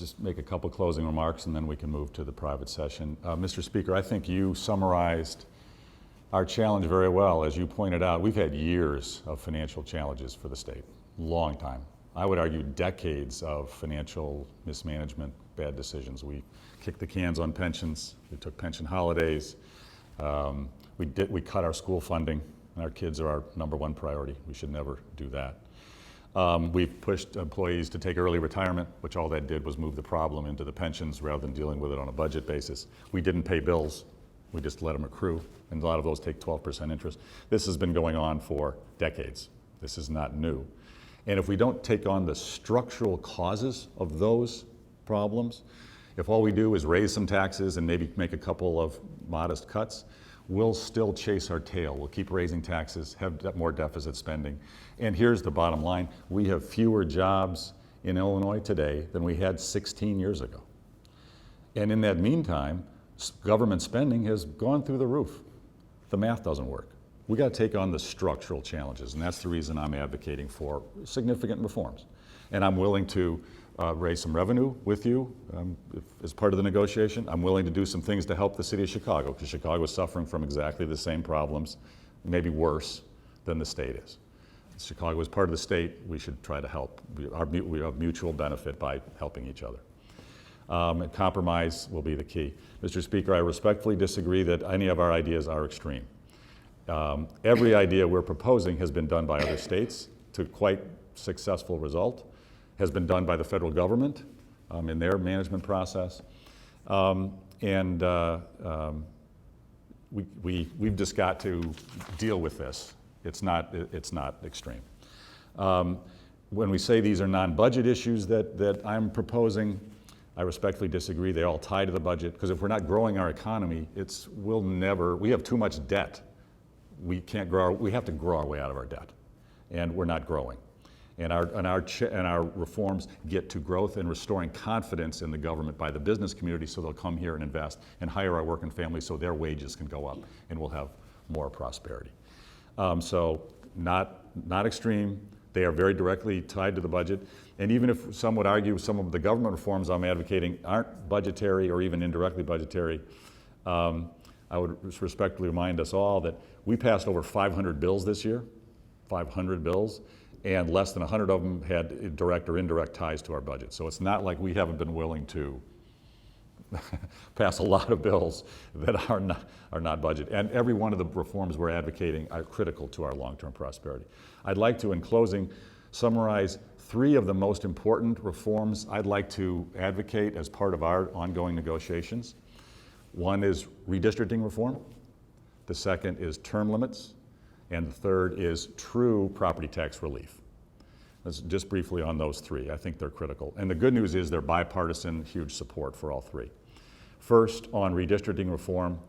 just make a couple closing remarks and then we can move to the private session. Mr. Speaker, I think you summarized our challenge very well. As you pointed out, we've had years of financial challenges for the state, long time. I would argue decades of financial mismanagement, bad decisions. We kicked the cans on pensions, we took pension holidays, we cut our school funding, and our kids are our #1 priority. We should never do that. We've pushed employees to take early retirement, which all that did was move the problem into the pensions rather than dealing with it on a budget basis. We didn't pay bills, we just let them accrue, and a lot of those take 12% interest. This has been going on for decades. This is not new. And if we don't take on the structural causes of those problems, if all we do is raise some taxes and maybe make a couple of modest cuts, we'll still chase our tail. We'll keep raising taxes, have more deficit spending. And here's the bottom line. We have fewer jobs in Illinois today than we had 16 years ago. And in that meantime, government spending has gone through the roof. The math doesn't work. We got to take on the structural challenges, and that's the reason I'm advocating for significant reforms. And I'm willing to raise some revenue with you as part of the negotiation. I'm willing to do some things to help the city of Chicago, because Chicago is suffering from exactly the same problems, maybe worse than the state is. Chicago is part of the state. We should try to help. We have mutual benefit by helping each other. And compromise will be the key. Mr. Speaker, I respectfully disagree that any of our ideas are extreme. Every idea we're proposing has been done by other states to quite successful result, has been done by the federal government in their management process. We've just got to deal with this. It's not extreme. When we say these are non-budget issues that I'm proposing, I respectfully disagree. They all tie to the budget, because if we're not growing our economy, we have too much debt. We have to grow our way out of our debt, and we're not growing. And our reforms get to growth and restoring confidence in the government by the business community, so they'll come here and invest and hire our working families so their wages can go up and we'll have more prosperity. So not extreme. They are very directly tied to the budget. And even if some would argue some of the government reforms I'm advocating aren't budgetary or even indirectly budgetary, I would respectfully remind us all that we passed over 500 bills this year, 500 bills, and less than 100 of them had direct or indirect ties to our budget. So it's not like we haven't been willing to pass a lot of bills that are not budget. And every one of the reforms we're advocating are critical to our long-term prosperity. I'd like to, in closing, summarize 3 of the most important reforms I'd like to advocate as part of our ongoing negotiations. One is redistricting reform, the second is term limits, and the third is true property tax relief. Let's just briefly on those 3. I think they're critical. And the good news is they're bipartisan, huge support for all 3. First, on redistricting reform,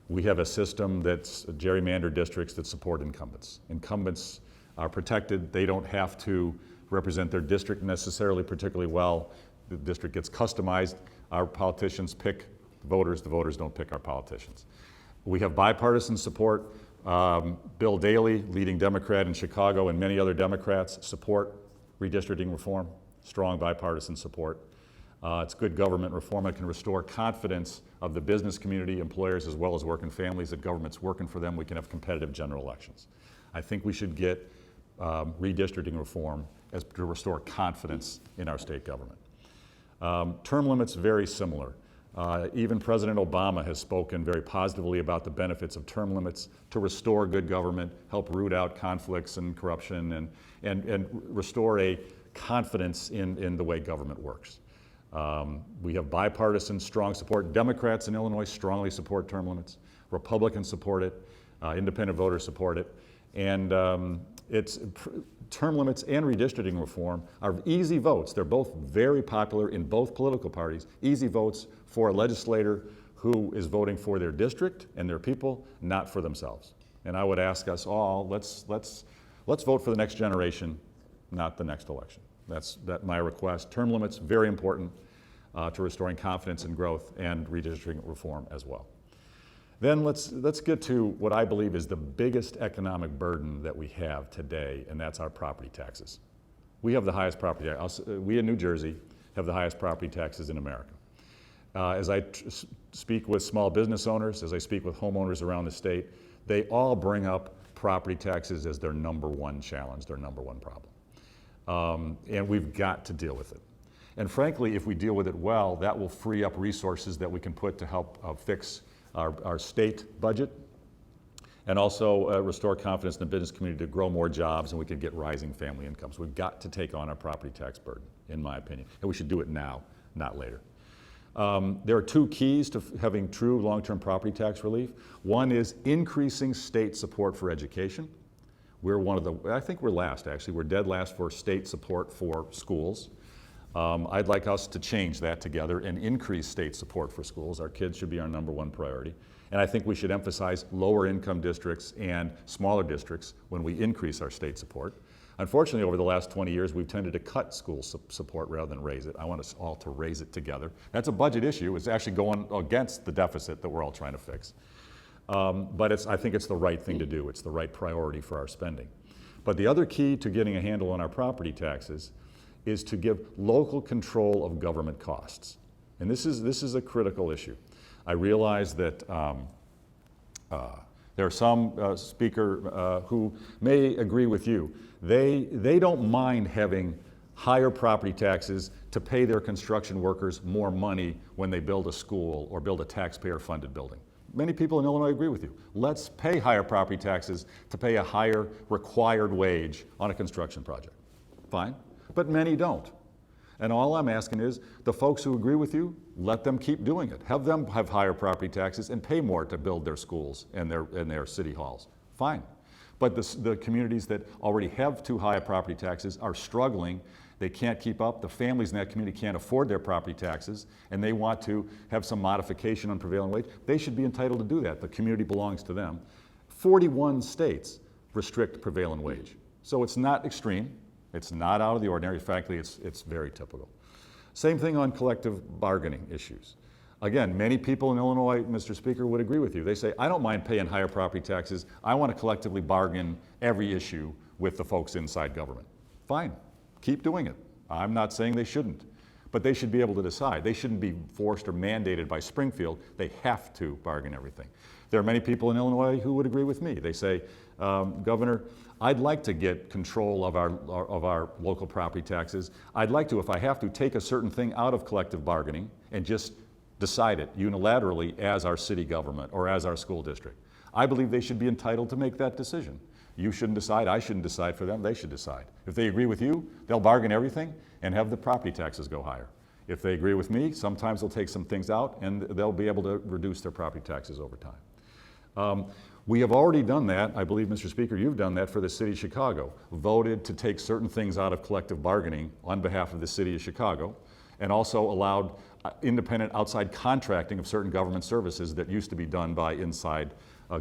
we have a system that's gerrymandered districts that support incumbents. Incumbents are protected. They don't have to represent their district necessarily particularly well. The district gets customized. Our politicians pick the voters don't pick our politicians. We have bipartisan support. Bill Daley, leading Democrat in Chicago, and many other Democrats support redistricting reform, strong bipartisan support. It's good government reform. It can restore confidence of the business community, employers, as well as working families, that government's working for them. We can have competitive general elections. I think we should get redistricting reform to restore confidence in our state government. Term limits, very similar. Even President Obama has spoken very positively about the benefits of term limits to restore good government, help root out conflicts and corruption, and restore a confidence in the way government works. We have bipartisan strong support. Democrats in Illinois strongly support term limits. Republicans support it. Independent voters support it. And term limits and redistricting reform are easy votes. They're both very popular in both political parties. Easy votes for a legislator who is voting for their district and their people, not for themselves. And I would ask us all, let's vote for the next generation, not the next election. That's my request. Term limits, very important to restoring confidence and growth, and redistricting reform as well. Then let's get to what I believe is the biggest economic burden that we have today, and that's our property taxes. We have the highest property tax. We in New Jersey have the highest property taxes in America. As I speak with small business owners, as I speak with homeowners around the state, they all bring up property taxes as their number one challenge, their number one problem. And we've got to deal with it. And frankly, if we deal with it well, that will free up resources that we can put to help fix our state budget, and also restore confidence in the business community to grow more jobs, and we can get rising family incomes. We've got to take on our property tax burden, in my opinion, and we should do it now, not later. There are two keys to having true long-term property tax relief. One is increasing state support for education. We're one of the, I think we're last actually, we're dead last for state support for schools. I'd like us to change that together and increase state support for schools. Our kids should be our number one priority. And I think we should emphasize lower income districts and smaller districts when we increase our state support. Unfortunately, over the last 20 years, we've tended to cut school support rather than raise it. I want us all to raise it together. That's a budget issue. It's actually going against the deficit that we're all trying to fix. But I think it's the right thing to do. It's the right priority for our spending. But the other key to getting a handle on our property taxes is to give local control of government costs. And this is a critical issue. I realize that there are some speaker who may agree with you. They don't mind having higher property taxes to pay their construction workers more money when they build a school or build a taxpayer-funded building. Many people in Illinois agree with you. Let's pay higher property taxes to pay a higher required wage on a construction project. Fine, but many don't. And all I'm asking is, the folks who agree with you, let them keep doing it. Have them have higher property taxes and pay more to build their schools and their city halls. Fine. But the communities that already have too high property taxes are struggling. They can't keep up. The families in that community can't afford their property taxes, and they want to have some modification on prevailing wage. They should be entitled to do that. The community belongs to them. 41 states restrict prevailing wage. So it's not extreme. It's not out of the ordinary. Frankly, it's very typical. Same thing on collective bargaining issues. Again, many people in Illinois, Mr. Speaker, would agree with you. They say, I don't mind paying higher property taxes. I want to collectively bargain every issue with the folks inside government. Fine, keep doing it. I'm not saying they shouldn't, but they should be able to decide. They shouldn't be forced or mandated by Springfield. They have to bargain everything. There are many people in Illinois who would agree with me. They say, Governor, I'd like to get control of our local property taxes. I'd like to, if I have to, take a certain thing out of collective bargaining and just decide it unilaterally as our city government or as our school district. I believe they should be entitled to make that decision. You shouldn't decide, I shouldn't decide for them, they should decide. If they agree with you, they'll bargain everything and have the property taxes go higher. If they agree with me, sometimes they'll take some things out and they'll be able to reduce their property taxes over time. We have already done that. I believe, Mr. Speaker, you've done that for the city of Chicago, voted to take certain things out of collective bargaining on behalf of the city of Chicago, and also allowed independent outside contracting of certain government services that used to be done by inside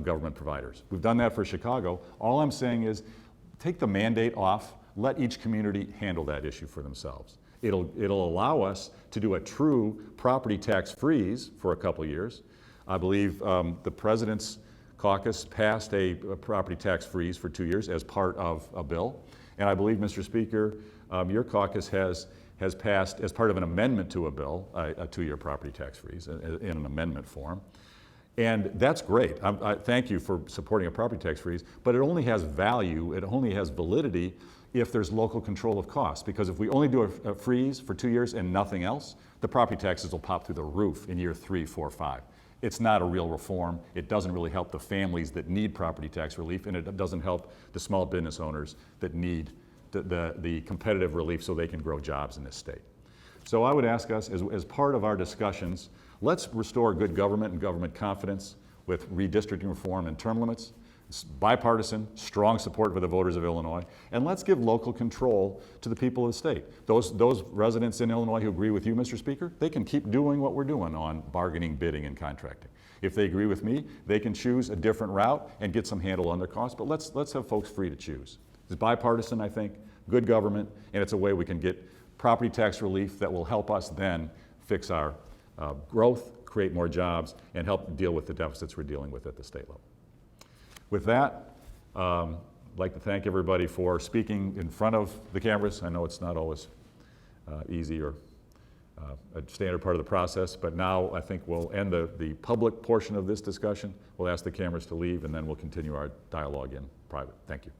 government providers. We've done that for Chicago. All I'm saying is take the mandate off, let each community handle that issue for themselves. It'll allow us to do a true property tax freeze for a couple years. I believe the President's caucus passed a property tax freeze for 2 years as part of a bill. And I believe, Mr. Speaker, your caucus has passed, as part of an amendment to a bill, a 2-year property tax freeze in an amendment form. And that's great. I thank you for supporting a property tax freeze, but it only has value, it only has validity if there's local control of costs. Because if we only do a freeze for 2 years and nothing else, the property taxes will pop through the roof in year 3, 4, 5. It's not a real reform. It doesn't really help the families that need property tax relief, and it doesn't help the small business owners that need the competitive relief so they can grow jobs in this state. So I would ask us, as part of our discussions, let's restore good government and government confidence with redistricting reform and term limits. It's bipartisan, strong support for the voters of Illinois, and let's give local control to the people of the state. Those residents in Illinois who agree with you, Mr. Speaker, they can keep doing what we're doing on bargaining, bidding, and contracting. If they agree with me, they can choose a different route and get some handle on their costs, but let's have folks free to choose. It's bipartisan, I think, good government, and it's a way we can get property tax relief that will help us then fix our growth, create more jobs, and help deal with the deficits we're dealing with at the state level. With that, I'd like to thank everybody for speaking in front of the cameras. I know it's not always easy or a standard part of the process. But now I think we'll end the public portion of this discussion. We'll ask the cameras to leave, and then we'll continue our dialogue in private. Thank you.